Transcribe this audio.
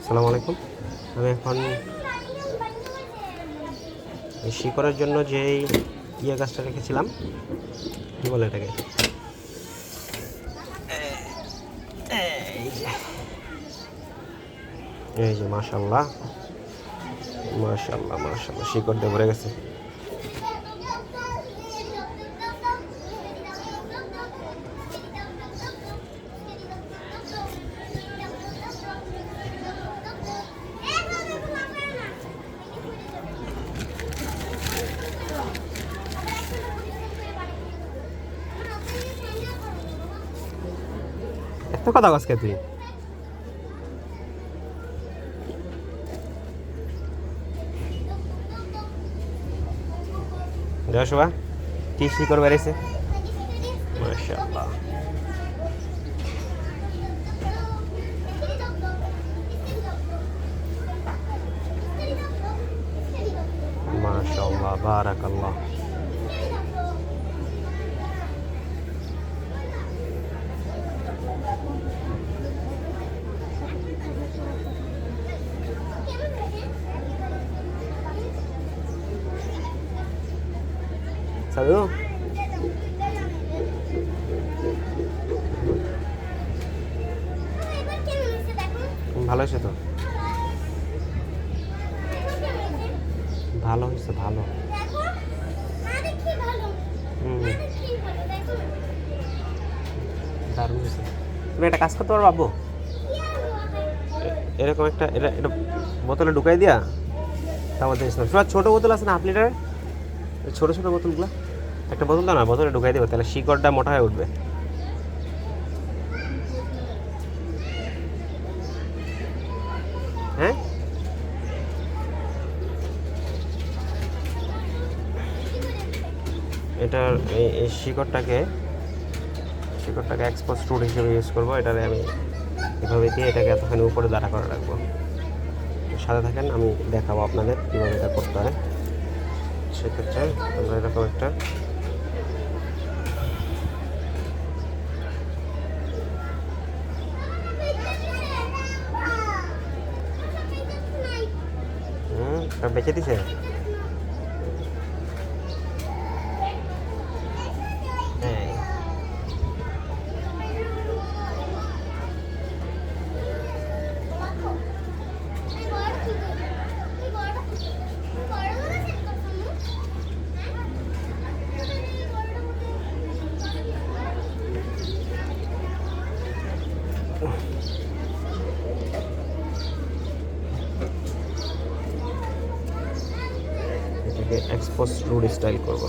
আসসালামু আলাইকুম। আমি এখন শিকড়ের জন্য যেই গাছটা রেখেছিলাম, কি বলে এটাকে, এই যে মাশাআল্লাহ মাশাআল্লাহ মাশাআল্লাহ শিকড় দিয়ে ভরে গেছে। এত কথা গাছকে তুই শোভা কি শিকড় বেড়েছে মাশাআল্লাহ। মাশাআল্লাহ বারাকাল্লাহ। সাধু ভালো হয়েছে তো, ভালো হয়েছে ভালো। দারুণ হয়েছে। তুমি একটা কাজ করতে পারো বাবু, এরকম একটা এটা এটা বোতলে ঢুকাই দিয়া তারপর দিস না। ছোটো বোতল আছে না হাফ লিটারের, ছোটো ছোটো বোতলগুলো, একটা বোতল দাও না, বোতলে ঢুকাই দেবো, তাহলে শিকড়টা মোটা হয়ে উঠবে। হ্যাঁ এটার এই শিকড়টাকে এক্সপোজ রুট হিসেবে ইউজ করবো। এটারে আমি এভাবে দিয়ে এটাকে এতখানি উপরে দাঁড়া করে রাখবো। সাথে থাকেন, আমি দেখাবো আপনাদের কীভাবে এটা করতে হয়। সেক্ষেত্রে আমরা এরকম একটা বেঁচে দিছে। এটাকে এক্সপোজ রুট স্টাইল করবো।